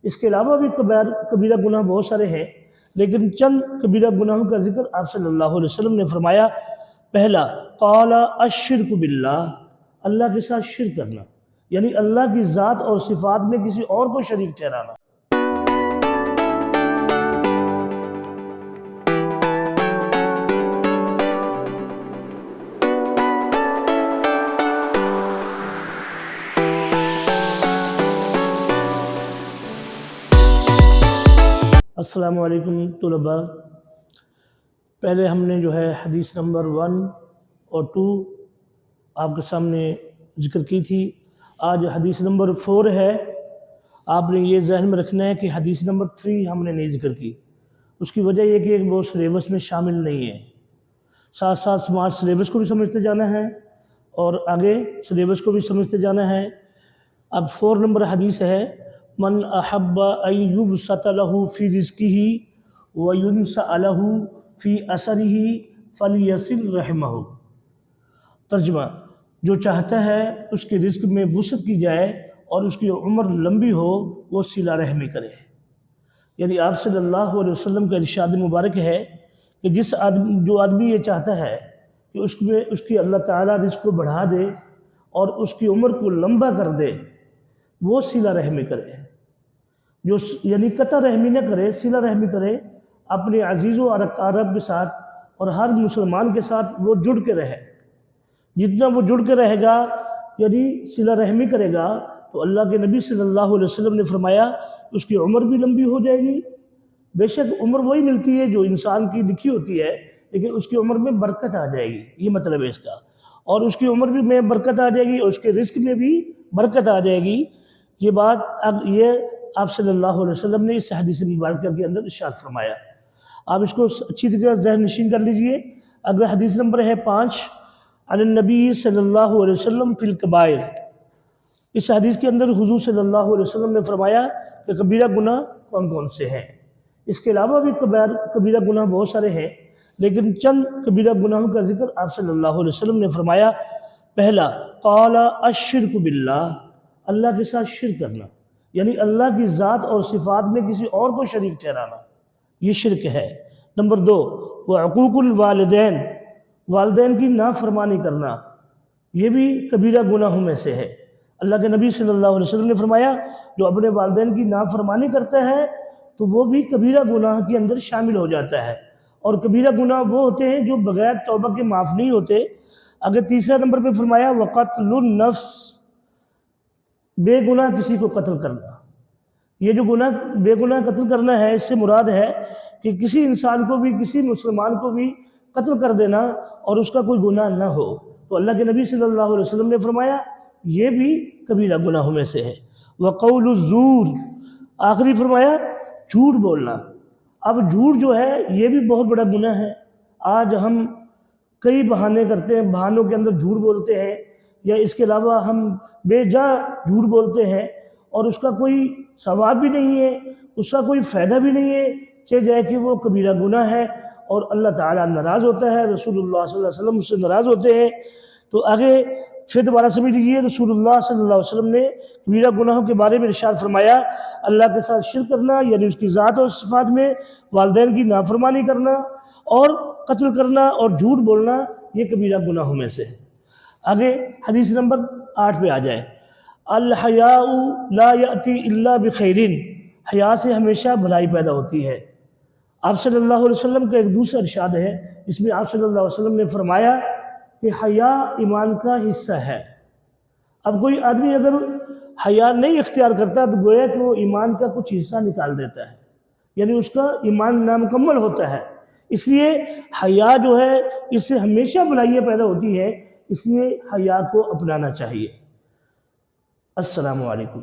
اس کے علاوہ بھی کبیرہ گناہ بہت سارے ہیں، لیکن چند کبیرہ گناہوں کا ذکر آپ صلی اللہ علیہ وسلم نے فرمایا۔ پہلا، قال الشرک باللہ، اللہ کے ساتھ شرک کرنا، یعنی اللہ کی ذات اور صفات میں کسی اور کو شریک ٹھہرانا۔ السلام علیکم طلباء، پہلے ہم نے حدیث نمبر 1 اور 2 آپ کے سامنے ذکر کی تھی۔ آج حدیث نمبر 4 ہے۔ آپ نے یہ ذہن میں رکھنا ہے کہ حدیث نمبر 3 ہم نے نہیں ذکر کی۔ اس کی وجہ یہ کہ وہ سلیبس میں شامل نہیں ہے۔ ساتھ ساتھ سمارٹ سلیبس کو بھی سمجھتے جانا ہے اور آگے سلیبس کو بھی سمجھتے جانا ہے۔ اب 4 نمبر حدیث ہے، من احب ان یبسط له فی رزقہ وینسأ له فی اثرہ فلیصل رحمہ۔ ترجمہ، جو چاہتا ہے اس کے رزق میں وسعت کی جائے اور اس کی عمر لمبی ہو، وہ صلہ رحمی کرے۔ یعنی آپ صلی اللہ علیہ وسلم کا ارشاد مبارک ہے کہ جو آدمی یہ چاہتا ہے کہ اس کی اللہ تعالیٰ رزق کو بڑھا دے اور اس کی عمر کو لمبا کر دے، وہ صلہ رحمی کرے۔ یعنی قطع رحمی نہ کرے، صلہ رحمی کرے، اپنے عزیز و اقارب کے ساتھ اور ہر مسلمان کے ساتھ وہ جڑ کے رہے۔ جتنا وہ جڑ کے رہے گا، یعنی صلہ رحمی کرے گا، تو اللہ کے نبی صلی اللہ علیہ وسلم نے فرمایا اس کی عمر بھی لمبی ہو جائے گی۔ بے شک عمر وہی ملتی ہے جو انسان کی لکھی ہوتی ہے، لیکن اس کی عمر میں برکت آ جائے گی، یہ مطلب ہے اس کا۔ اور اس کی عمر میں برکت آ جائے گی اور اس کے رزق میں بھی برکت آ جائے گی۔ یہ بات آپ صلی اللہ علیہ وسلم نے اس حدیث مبارکہ کے اندر ارشاد فرمایا۔ آپ اس کو اچھی طرح ذہن نشین کر لیجئے۔ اگر حدیث نمبر ہے 5، عن النبی صلی اللہ علیہ وسلم فی الکبائر۔ اس حدیث کے اندر حضور صلی اللہ علیہ وسلم نے فرمایا کہ کبیرہ گناہ کون کون سے ہیں۔ اس کے علاوہ بھی کبیرہ گناہ بہت سارے ہیں، لیکن چند کبیرہ گناہوں کا ذکر آپ صلی اللہ علیہ وسلم نے فرمایا۔ پہلا، قال الشرک باللہ، اللہ کے ساتھ شرک کرنا، یعنی اللہ کی ذات اور صفات میں کسی اور کو شریک ٹھہرانا، یہ شرک ہے۔ نمبر 2، وعقوق الوالدین، والدین کی نافرمانی کرنا، یہ بھی کبیرہ گناہوں میں سے ہے۔ اللہ کے نبی صلی اللہ علیہ وسلم نے فرمایا جو اپنے والدین کی نافرمانی کرتا ہے تو وہ بھی کبیرہ گناہ کے اندر شامل ہو جاتا ہے، اور کبیرہ گناہ وہ ہوتے ہیں جو بغیر توبہ کے معاف نہیں ہوتے۔ اگر تیسرا نمبر پہ فرمایا وقتل النفس، بے گناہ کسی کو قتل کرنا۔ یہ جو بے گناہ قتل کرنا ہے، اس سے مراد ہے کہ کسی انسان کو بھی، کسی مسلمان کو بھی قتل کر دینا اور اس کا کوئی گناہ نہ ہو، تو اللہ کے نبی صلی اللہ علیہ وسلم نے فرمایا یہ بھی کبیرہ گناہوں میں سے ہے۔ وقول الزور، آخری فرمایا جھوٹ بولنا۔ اب جھوٹ جو ہے یہ بھی بہت بڑا گناہ ہے۔ آج ہم کئی بہانے کرتے ہیں، بہانوں کے اندر جھوٹ بولتے ہیں، یا اس کے علاوہ ہم بے جا جھوٹ بولتے ہیں اور اس کا کوئی ثواب بھی نہیں ہے، اس کا کوئی فائدہ بھی نہیں ہے، چاہے جائے کہ وہ کبیرہ گناہ ہے اور اللہ تعالیٰ ناراض ہوتا ہے، رسول اللہ صلی اللہ علیہ وسلم اس سے ناراض ہوتے ہیں۔ تو آگے پھر دوبارہ سمجھ لیجیے، رسول اللہ صلی اللہ علیہ وسلم نے کبیرہ گناہوں کے بارے میں ارشاد فرمایا، اللہ کے ساتھ شرک کرنا، یعنی اس کی ذات اور صفات میں والدین کی نافرمانی کرنا اور قتل کرنا اور جھوٹ بولنا، یہ کبیرہ گناہوں میں سے ہے۔ آگے حدیث نمبر 8 پہ آ جائے، الحیاء لا یأتی الا بخیر، حیا سے ہمیشہ بھلائی پیدا ہوتی ہے۔ آپ صلی اللہ علیہ وسلم کا ایک دوسرا ارشاد ہے، اس میں آپ صلی اللہ علیہ وسلم نے فرمایا کہ حیا ایمان کا حصہ ہے۔ اب کوئی آدمی اگر حیا نہیں اختیار کرتا تو گویا کہ وہ ایمان کا کچھ حصہ نکال دیتا ہے، یعنی اس کا ایمان نامکمل ہوتا ہے۔ اس لیے حیا جو ہے اس سے ہمیشہ بھلائیاں پیدا ہوتی ہے، اس لیے حیا کو اپنانا چاہیے۔ السلام علیکم۔